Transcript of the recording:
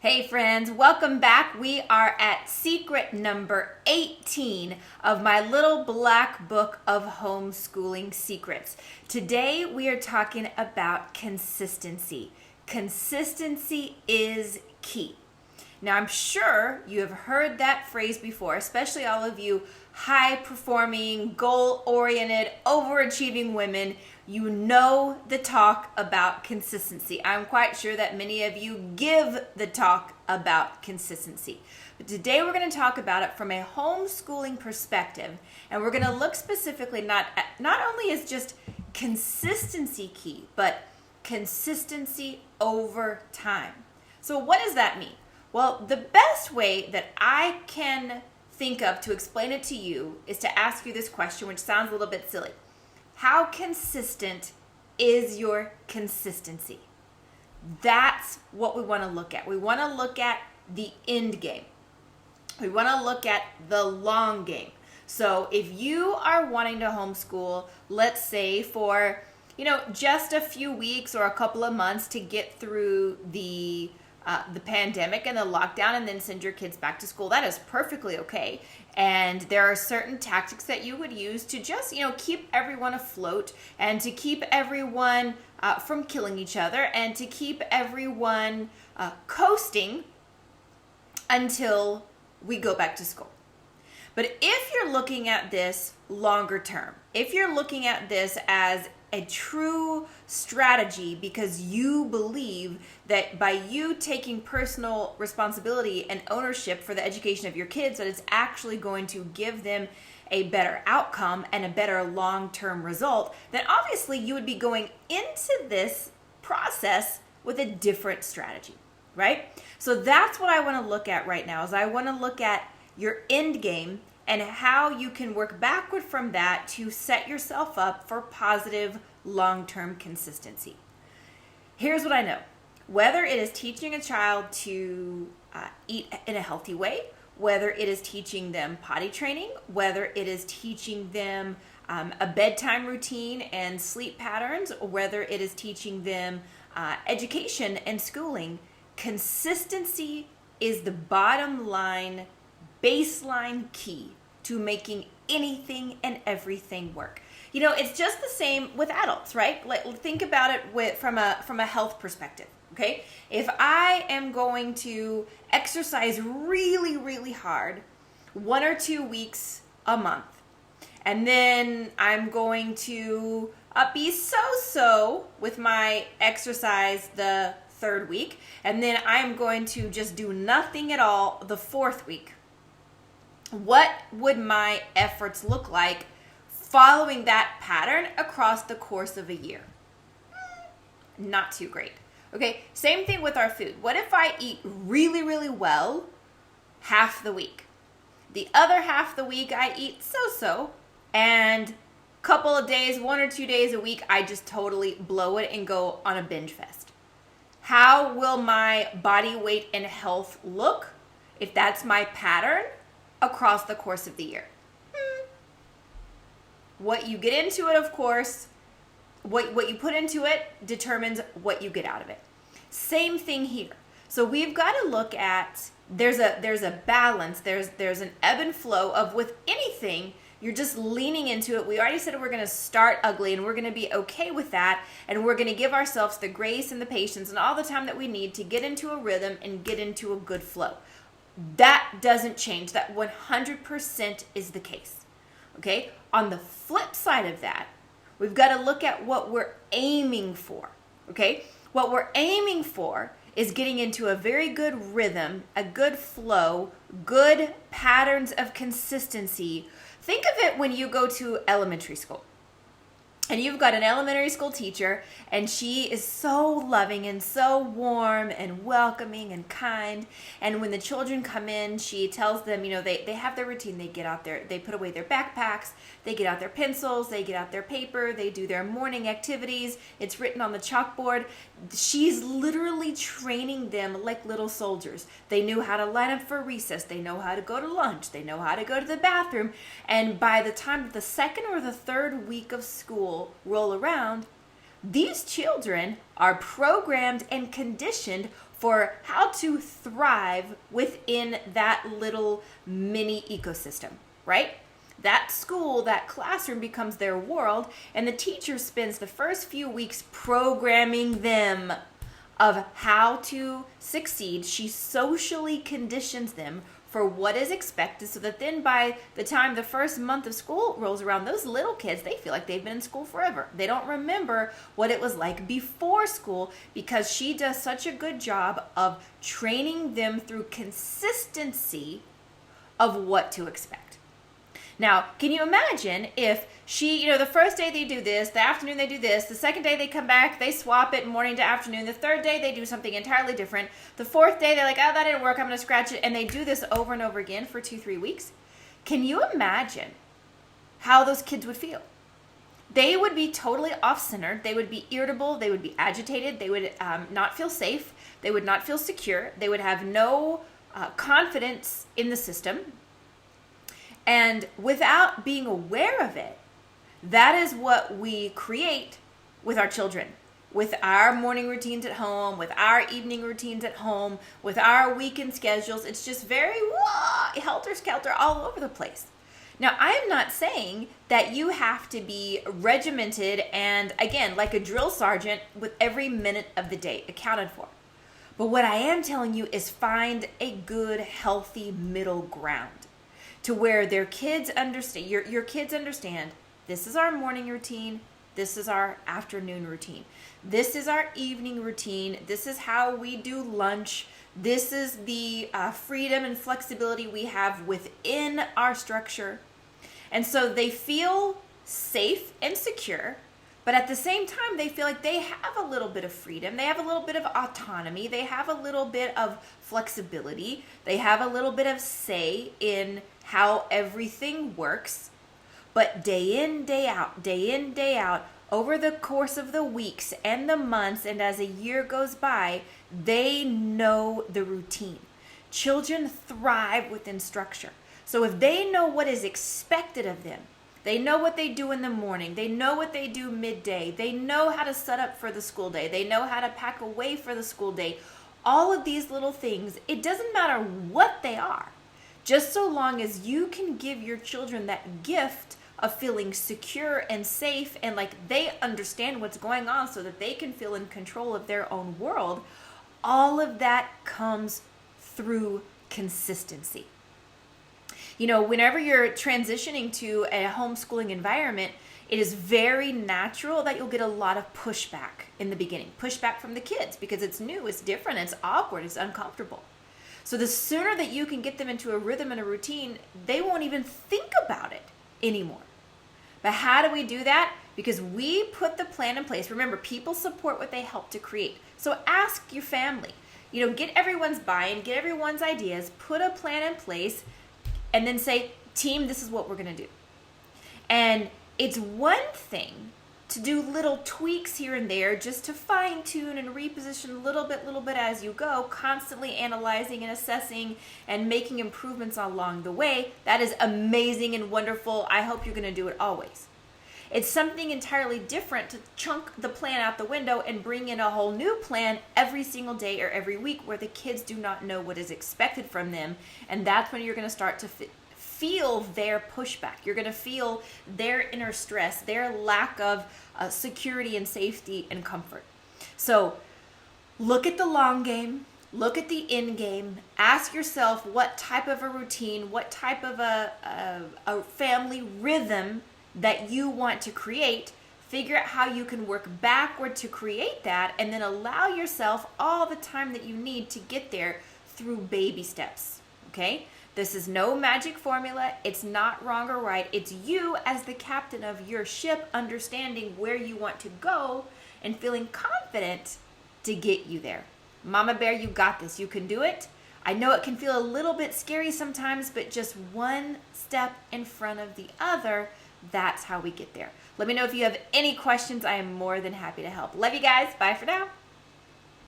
Hey friends, welcome back. We are at secret number 18 of my little black book of homeschooling secrets. Today we are talking about consistency. Consistency is key. Now I'm sure you have heard that phrase before, especially all of you high-performing, goal-oriented, overachieving women. You know the talk about consistency. I'm quite sure that many of you give the talk about consistency. But today we're going to talk about it from a homeschooling perspective, and we're going to look specifically not only is just consistency key, but consistency over time. So what does that mean? Well, the best way that I can think of to explain it to you is to ask you this question, which sounds a little bit silly. How consistent is your consistency? That's what we want to look at. We want to look at the end game. We want to look at the long game. So if you are wanting to homeschool, let's say for, just a few weeks or a couple of months to get through the pandemic and the lockdown and then send your kids back to school, that is perfectly okay. And there are certain tactics that you would use to just, keep everyone afloat and to keep everyone from killing each other and to keep everyone coasting until we go back to school. But if you're looking at this longer term, if you're looking at this as a true strategy because you believe that by you taking personal responsibility and ownership for the education of your kids, that it's actually going to give them a better outcome and a better long-term result, then obviously you would be going into this process with a different strategy, right? So that's what I want to look at right now, is I want to look at your end game and how you can work backward from that to set yourself up for positive long-term consistency. Here's what I know. Whether it is teaching a child to eat in a healthy way, whether it is teaching them potty training, whether it is teaching them a bedtime routine and sleep patterns, or whether it is teaching them education and schooling, consistency is the bottom line baseline key to making anything and everything work. It's just the same with adults, right? Think about it from a health perspective, okay? If I am going to exercise really, really hard 1 or 2 weeks a month, and then I'm going to be so-so with my exercise the 3rd week, and then I'm going to just do nothing at all the 4th week, what would my efforts look like following that pattern across the course of a year? Not too great. Okay, same thing with our food. What if I eat really, really well half the week? The other half the week I eat so-so, and a couple of days, 1 or 2 days a week, I just totally blow it and go on a binge fest. How will my body weight and health look if that's my pattern across the course of the year? What you get into it, of course, what you put into it determines what you get out of it. Same thing here. So we've got to look at, there's a balance, there's an ebb and flow of, with anything, you're just leaning into it. We already said we're going to start ugly, and we're going to be okay with that, and we're going to give ourselves the grace and the patience and all the time that we need to get into a rhythm and get into a good flow. That doesn't change. That 100% is the case. Okay? On the flip side of that, we've got to look at what we're aiming for. Okay? What we're aiming for is getting into a very good rhythm, a good flow, good patterns of consistency. Think of it when you go to elementary school. And you've got an elementary school teacher, and she is so loving and so warm and welcoming and kind. And when the children come in, she tells them, they have their routine. They get out there, they put away their backpacks, they get out their pencils, they get out their paper, they do their morning activities. It's written on the chalkboard. She's literally training them like little soldiers. They knew how to line up for recess. They know how to go to lunch. They know how to go to the bathroom. And by the time the 2nd or the 3rd week of school roll around, these children are programmed and conditioned for how to thrive within that little mini ecosystem, right? That school, that classroom becomes their world, and the teacher spends the first few weeks programming them of how to succeed. She socially conditions them for what is expected, so that then by the time the first month of school rolls around, those little kids, they feel like they've been in school forever. They don't remember what it was like before school, because she does such a good job of training them through consistency of what to expect. Now, can you imagine if she, the first day they do this, the afternoon they do this, the second day they come back, they swap it morning to afternoon, the third day they do something entirely different, the fourth day they're like, oh, that didn't work, I'm going to scratch it, and they do this over and over again for 2-3 weeks? Can you imagine how those kids would feel? They would be totally off-centered, they would be irritable, they would be agitated, they would not feel safe, they would not feel secure, they would have no confidence in the system. And without being aware of it, that is what we create with our children, with our morning routines at home, with our evening routines at home, with our weekend schedules. It's just very helter-skelter all over the place. Now, I am not saying that you have to be regimented and, again, like a drill sergeant with every minute of the day accounted for. But what I am telling you is find a good, healthy middle ground, to where their kids understand, your kids understand, this is our morning routine, this is our afternoon routine, this is our evening routine, this is how we do lunch, this is the freedom and flexibility we have within our structure. And so they feel safe and secure, but at the same time, they feel like they have a little bit of freedom. They have a little bit of autonomy. They have a little bit of flexibility. They have a little bit of say in how everything works. But day in, day out, over the course of the weeks and the months, and as a year goes by, they know the routine. Children thrive within structure. So if they know what is expected of them, they know what they do in the morning, they know what they do midday, they know how to set up for the school day, they know how to pack away for the school day, all of these little things, it doesn't matter what they are, just so long as you can give your children that gift of feeling secure and safe and like they understand what's going on so that they can feel in control of their own world. All of that comes through consistency. Whenever you're transitioning to a homeschooling environment, it is very natural that you'll get a lot of pushback in the beginning. Pushback from the kids because it's new, it's different, it's awkward, it's uncomfortable. So the sooner that you can get them into a rhythm and a routine, they won't even think about it anymore. But how do we do that? Because we put the plan in place. Remember, people support what they help to create. So ask your family, get everyone's buy-in, get everyone's ideas, put a plan in place, and then say, team, this is what we're going to do. And it's one thing to do little tweaks here and there just to fine tune and reposition little bit as you go, constantly analyzing and assessing and making improvements along the way. That is amazing and wonderful. I hope you're going to do it always. It's something entirely different to chunk the plan out the window and bring in a whole new plan every single day or every week where the kids do not know what is expected from them. And that's when you're going to start to feel their pushback. You're going to feel their inner stress, their lack of security and safety and comfort. So look at the long game. Look at the end game. Ask yourself what type of a routine, what type of a family rhythm that you want to create. Figure out how you can work backward to create that, and then allow yourself all the time that you need to get there through baby steps. Okay? This is no magic formula. It's not wrong or right. It's you as the captain of your ship understanding where you want to go and feeling confident to get you there. Mama Bear, you got this. You can do it. I know it can feel a little bit scary sometimes, but just one step in front of the other. That's how we get there. Let me know if you have any questions. I am more than happy to help. Love you guys. Bye for now.